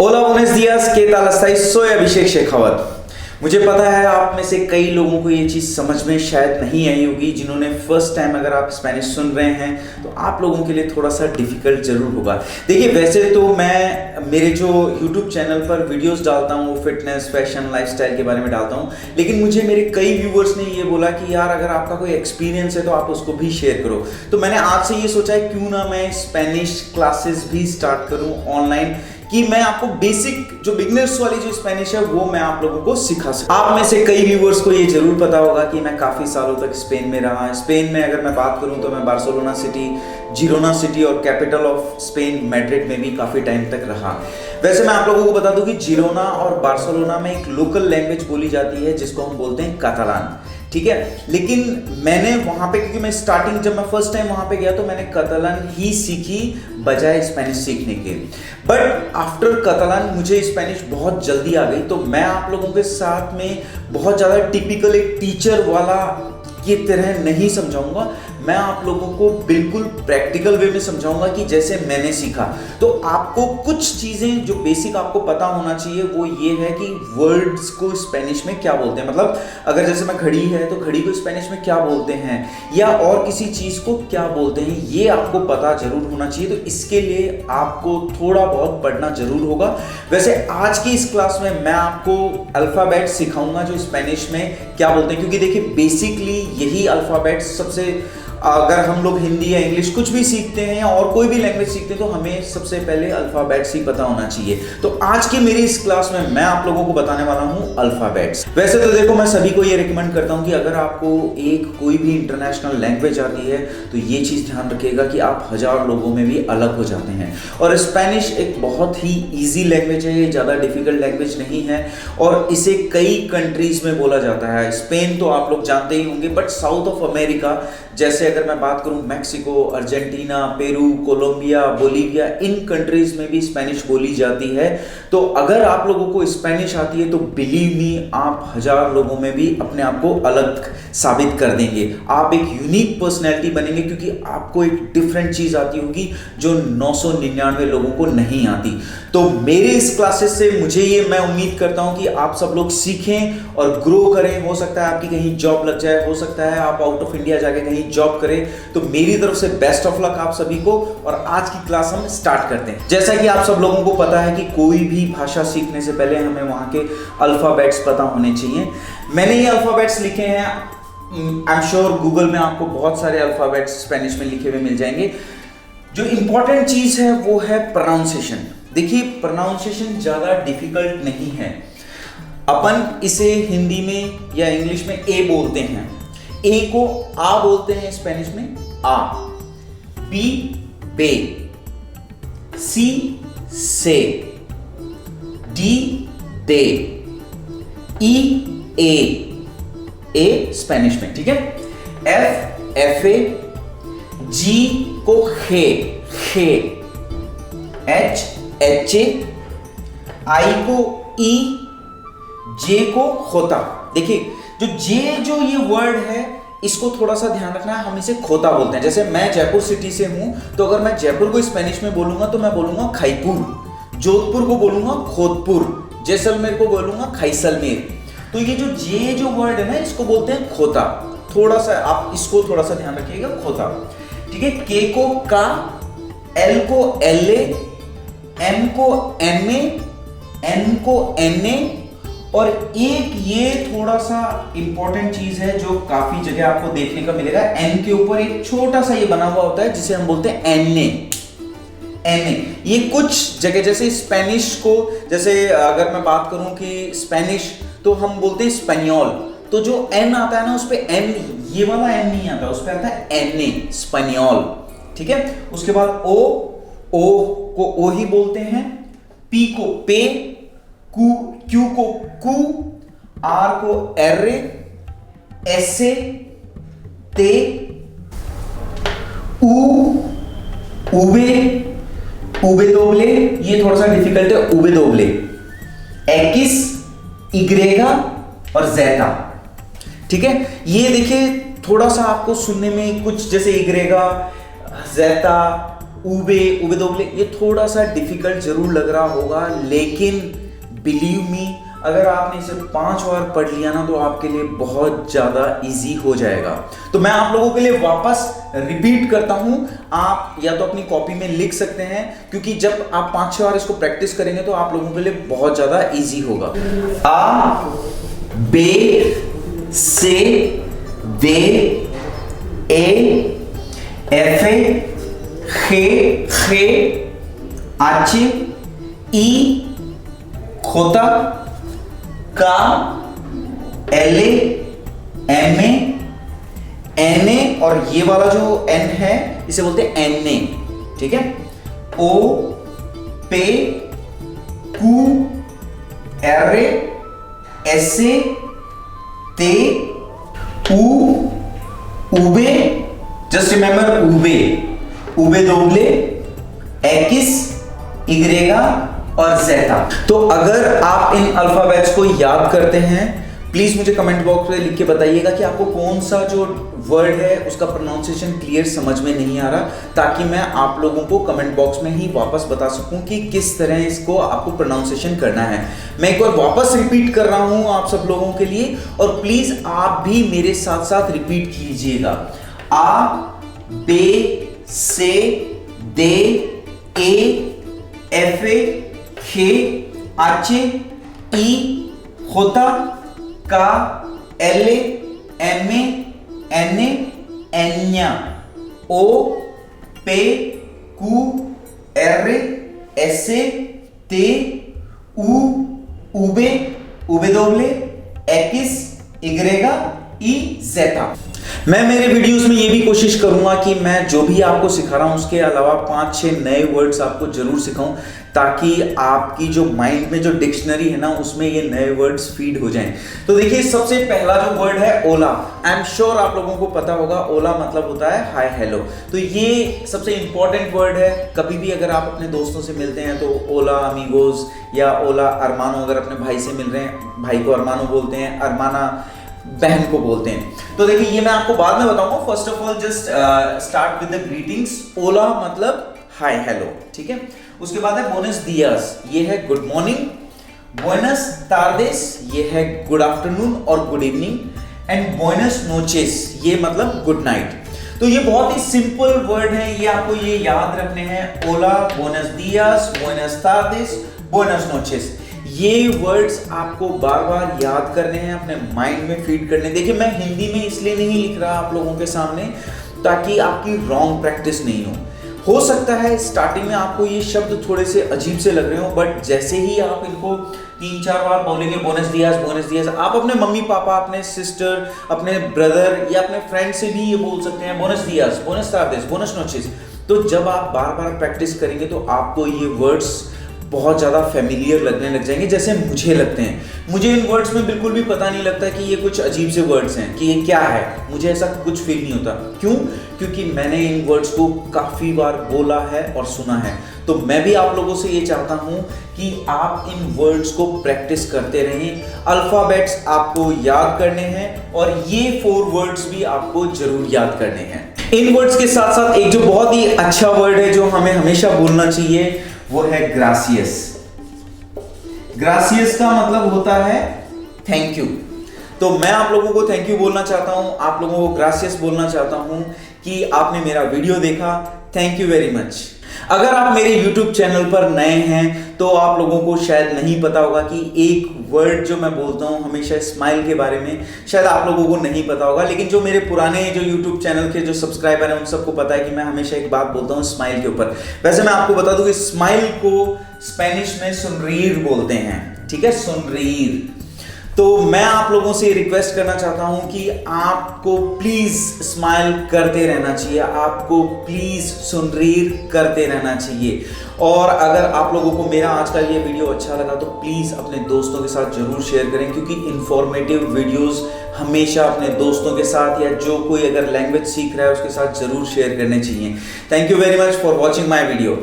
Hola, buenos días, ¿qué tal estáis? Soy अभिषेक शेखावत। मुझे पता है आप में से कई लोगों को ये चीज़ समझ में शायद नहीं आई होगी। जिन्होंने फर्स्ट टाइम अगर आप स्पेनिश सुन रहे हैं तो आप लोगों के लिए थोड़ा सा डिफिकल्ट जरूर होगा। देखिए, वैसे तो मैं मेरे जो यूट्यूब चैनल पर वीडियोस डालता हूँ वो फिटनेस, फैशन, लाइफस्टाइल के बारे में डालता हूँ, लेकिन मुझे मेरे कई व्यूवर्स ने ये बोला कि यार अगर आपका कोई एक्सपीरियंस है तो आप उसको भी शेयर करो। तो मैंने आज से ये सोचा है क्यों ना मैं स्पेनिश क्लासेस भी स्टार्ट करूँ ऑनलाइन, कि मैं आपको बेसिक जो बिगनर्स वाली जो स्पेनिश है वो मैं आप लोगों को सिखा सकूं। आप में से कई व्यूवर्स को ये जरूर पता होगा कि मैं काफ़ी सालों तक स्पेन में रहा। स्पेन में अगर मैं बात करूं तो मैं बार्सिलोना सिटी, जिरोना सिटी और कैपिटल ऑफ स्पेन मैड्रिड में भी काफ़ी टाइम तक रहा। वैसे मैं आप लोगों को बता दूं कि जिरोना और बार्सिलोना में एक लोकल लैंग्वेज बोली जाती है जिसको हम बोलते हैं कातालान, ठीक है। लेकिन मैंने वहां पे, क्योंकि मैं स्टार्टिंग जब मैं फर्स्ट टाइम वहां पे गया तो मैंने कातालान ही सीखी बजाय स्पेनिश सीखने के। बट आफ्टर कातालान मुझे स्पेनिश बहुत जल्दी आ गई। तो मैं आप लोगों के साथ में बहुत ज़्यादा टिपिकल एक टीचर वाला की तरह नहीं समझाऊंगा, मैं आप लोगों को बिल्कुल प्रैक्टिकल वे में समझाऊंगा कि जैसे मैंने सीखा। तो आपको कुछ चीज़ें जो बेसिक आपको पता होना चाहिए वो ये है कि वर्ड्स को स्पेनिश में क्या बोलते हैं। मतलब अगर जैसे मैं घड़ी है तो घड़ी को स्पेनिश में क्या बोलते हैं, या और किसी चीज़ को क्या बोलते हैं, ये आपको पता जरूर होना चाहिए। तो इसके लिए आपको थोड़ा बहुत पढ़ना जरूर होगा। वैसे आज की इस क्लास में मैं आपको अल्फ़ाबेट सिखाऊंगा जो स्पेनिश में क्या बोलते हैं, क्योंकि देखिए बेसिकली यही अल्फ़ाबेट सबसे, अगर हम लोग हिंदी या इंग्लिश कुछ भी सीखते हैं या और कोई भी लैंग्वेज सीखते हैं तो हमें सबसे पहले अल्फ़ाबेट्स ही पता होना चाहिए। तो आज की मेरी इस क्लास में मैं आप लोगों को बताने वाला हूं अल्फ़ाबेट्स। वैसे तो देखो, मैं सभी को ये रिकमेंड करता हूं कि अगर आपको कोई भी इंटरनेशनल लैंग्वेज आती है तो ये चीज़ ध्यान रखिएगा कि आप 1000 लोगों में भी अलग हो जाते हैं। और स्पेनिश एक बहुत ही ईजी लैंग्वेज है, ये ज़्यादा डिफिकल्ट लैंग्वेज नहीं है और इसे कई कंट्रीज़ में बोला जाता है। स्पेन तो आप लोग जानते ही होंगे, बट साउथ ऑफ अमेरिका, जैसे अगर मैं बात करूं Mexico, Argentina, Peru, Colombia, Bolivia, इन कंट्रीज में भी स्पेनिश बोली जाती है। तो अगर आप लोगों को स्पेनिश आती है तो बिलीव मी, आप 1000 लोगों में भी अपने आप को अलग साबित कर देंगे। आप एक यूनिक पर्सनैलिटी बनेंगे क्योंकि आपको एक डिफरेंट चीज आती होगी जो 999 लोगों को नहीं आती। तो मेरे इस क्लासेस से मैं उम्मीद करता हूं कि आप सब लोग सीखें और ग्रो करें। हो सकता है आपकी कहीं जॉब लग जाए, हो सकता है आप आउट ऑफ इंडिया जाके कहीं जॉब करें। तो मेरी तरफ से बेस्ट ऑफ लक आप सभी को। और आज की क्लास हम स्टार्ट करते हैं। जैसा कि आप सब लोगों को पता है कि कोई भी भाषा सीखने से पहले हमें वहां के अल्फाबेट्स पता होने चाहिए। मैंने ये अल्फाबेट्स लिखे हैं, आई एम श्योर गूगल में आपको बहुत सारे अल्फाबेट्स स्पेनिश में लिखे हुए मिल जाएंगे। जो इंपॉर्टेंट चीज है वो है प्रोनाउंसिएशन। देखिए, प्रोनाउंसिएशन ज्यादा डिफिकल्ट नहीं है। अपन इसे हिंदी में या इंग्लिश में ए बोलते हैं। ए को आ बोलते हैं स्पेनिश में, आ। बी, बे। सी, से। डी, दे। ई, ए स्पेनिश में, ठीक है। एफ, एफे। जी को खे, खे। एच, एचे। आई को ई। जे को खोता। देखिए, जो ये वर्ड है इसको थोड़ा सा ध्यान रखना है, हम इसे खोता बोलते हैं। जैसे मैं जयपुर सिटी से हूं तो अगर मैं जयपुर को स्पेनिश में बोलूंगा तो मैं बोलूंगा खैपुर। जोधपुर को बोलूंगा खोतपुर। जैसलमेर को बोलूंगा खैसलमेर। तो ये जो वर्ड है ना, इसको बोलते हैं खोता। थोड़ा सा आप इसको थोड़ा सा ध्यान रखिएगा, खोता, ठीक है। के को का, एल को एल ए, एम को एम ए, एन को एन ए। और एक ये थोड़ा सा इंपॉर्टेंट चीज है जो काफी जगह आपको देखने का मिलेगा, एन के ऊपर एक छोटा सा ये बना हुआ होता है जिसे हम बोलते हैं एन ए। ये कुछ जगह, जैसे स्पेनिश को, जैसे अगर मैं बात करूं कि स्पेनिश तो हम बोलते हैं स्पेनियोल, तो जो एन आता है ना उस पे एन, ये वाला एन नहीं आता, उस पे आता है एन ए, स्पेनियोल, ठीक है। उसके बाद ओ को ओ ही बोलते हैं। पी को पे, क्यू को कू, आर को एरे, एसे, ते, उबे दोबले, ये थोड़ा सा डिफिकल्ट है, उबे दोबले। एक्स, इग्रेगा और जेटा, ठीक है। ये देखिए थोड़ा सा आपको सुनने में कुछ जैसे इग्रेगा, जेटा, उबे, उबे दोगले, ये थोड़ा सा डिफिकल्ट जरूर लग रहा होगा, लेकिन बिलीव मी, अगर आपने इसे 5 बार पढ़ लिया ना तो आपके लिए बहुत ज्यादा इजी हो जाएगा। तो मैं आप लोगों के लिए वापस रिपीट करता हूं, आप या तो अपनी कॉपी में लिख सकते हैं, क्योंकि जब आप 5-6 बार इसको प्रैक्टिस करेंगे तो आप लोगों के लिए बहुत ज्यादा इजी होगा। आ, बे, से, दे, ए, एफे, खे, खे, आचे, ई, खोता, का, एले, एमे, एने, और ये वाला जो एन है इसे बोलते हैं एने, ठीक है। ओ, पे, कू, एरे, एसे, ते, ऊ, उबे, जस्ट रिमेंबर उबे, उबे दोगले, एक्स, इग्रेगा और जेटा। तो अगर आप इन अल्फाबेट्स को याद करते हैं, प्लीज मुझे कमेंट बॉक्स में लिख के बताइएगा कि आपको कौन सा जो वर्ड है उसका प्रोनाउंसिएशन क्लियर समझ में नहीं आ रहा, ताकि मैं आप लोगों को कमेंट बॉक्स में ही वापस बता सकूं कि किस तरह इसको आपको प्रोनाउंसिएशन करना है। मैं एक बार वापस रिपीट कर रहा हूं आप सब लोगों के लिए, और प्लीज आप भी मेरे साथ साथ रिपीट कीजिएगा। आ, बे, से, दे, ए, एफे, खे, आचे, ई, खोता, का, एले, एमे, एने, एन्या, ओ, पे, कू, एरे, एसे, ते, ऊ, उबे, उबे दोगले, एक्स, इग्रेगा, ई, जेटा। मैं मेरे वीडियोस में ये भी कोशिश करूंगा कि मैं जो भी आपको सिखा रहा हूं उसके अलावा 5-6 नए वर्ड्स आपको जरूर सिखाऊं, ताकि आपकी जो माइंड में जो डिक्शनरी है ना उसमें ये नए वर्ड्स फीड हो जाएं। तो देखिए, सबसे पहला जो वर्ड है ओला। आई एम श्योर आप लोगों को पता होगा, ओला मतलब होता है हाय हेलो। तो ये सबसे इंपॉर्टेंट वर्ड है। कभी भी अगर आप अपने दोस्तों से मिलते हैं तो ओला अमीगोस या ओला अरमानो, अगर अपने भाई से मिल रहे हैं, भाई को अरमानो बोलते हैं, अरमाना बहन को बोलते हैं। तो देखिए, ये मैं आपको बाद में बताऊंगा। First of all just start with the greetings. ओला मतलब हाय हेलो, ठीक है। उसके बाद है बोनस दियास, ये है गुड मॉर्निंग। बोनस तार्देस, ये है गुड आफ्टरनून और गुड इवनिंग। एंड बोनस नोचेस, ये मतलब गुड नाइट। तो ये बहुत ही सिंपल वर्ड है, ये आपको ये याद रखने हैं। ओला, बोनस दियास, बोनस तार्देस, बोनस नोचेस। ये वर्ड्स आपको बार बार याद करने हैं, अपने माइंड में फीड करने। देखिए, मैं हिंदी में इसलिए नहीं लिख रहा आप लोगों के सामने ताकि आपकी रॉन्ग प्रैक्टिस नहीं हो सकता है स्टार्टिंग में आपको ये शब्द थोड़े से अजीब से लग रहे हो, बट जैसे ही आप इनको 3-4 बार बोलेंगे, बोनस दियास, आप अपने मम्मी पापा, अपने सिस्टर, अपने ब्रदर या अपने फ्रेंड से भी ये बोल सकते हैं, बोनस दियास, बोनस तार्देस, बोनस नोचेस। तो जब आप बार बार प्रैक्टिस करेंगे तो आपको ये वर्ड्स बहुत ज़्यादा फेमिलियर लगने लग जाएंगे, जैसे मुझे लगते हैं। मुझे इन वर्ड्स में बिल्कुल भी पता नहीं लगता कि ये कुछ अजीब से वर्ड्स हैं, कि ये क्या है, मुझे ऐसा कुछ फील नहीं होता। क्यों? क्योंकि मैंने इन वर्ड्स को काफ़ी बार बोला है और सुना है। तो मैं भी आप लोगों से ये चाहता हूँ कि आप इन वर्ड्स को प्रैक्टिस करते रहें। अल्फ़ाबेट्स आपको याद करने हैं और ये 4 वर्ड्स भी आपको जरूर याद करने हैं। इन वर्ड्स के साथ साथ एक जो बहुत ही अच्छा वर्ड है जो हमें हमेशा बोलना चाहिए, वो है ग्रासियस। ग्रासियस का मतलब होता है थैंक यू। तो मैं आप लोगों को थैंक यू बोलना चाहता हूं, आप लोगों को ग्रासियस बोलना चाहता हूं कि आपने मेरा वीडियो देखा। Thank you very much. अगर आप मेरे YouTube चैनल पर नए हैं तो आप लोगों को शायद नहीं पता होगा कि एक वर्ड जो मैं बोलता हूँ हमेशा स्माइल के बारे में, शायद आप लोगों को नहीं पता होगा, लेकिन जो मेरे पुराने जो YouTube चैनल के जो सब्सक्राइबर हैं उन सबको पता है कि मैं हमेशा एक बात बोलता हूँ स्माइल के ऊपर। वैसे मैं आपको बता दूं कि स्माइल को स्पेनिश में सुनरीर बोलते हैं, ठीक है, सुनरीर। तो मैं आप लोगों से रिक्वेस्ट करना चाहता हूं कि आपको प्लीज स्माइल करते रहना चाहिए, आपको प्लीज सुनरीर करते रहना चाहिए। और अगर आप लोगों को मेरा आज का ये वीडियो अच्छा लगा तो प्लीज अपने दोस्तों के साथ जरूर शेयर करें, क्योंकि इंफॉर्मेटिव वीडियोस हमेशा अपने दोस्तों के साथ या जो कोई अगर लैंग्वेज सीख रहा है उसके साथ जरूर शेयर करने चाहिए। Thank you very much for watching my video.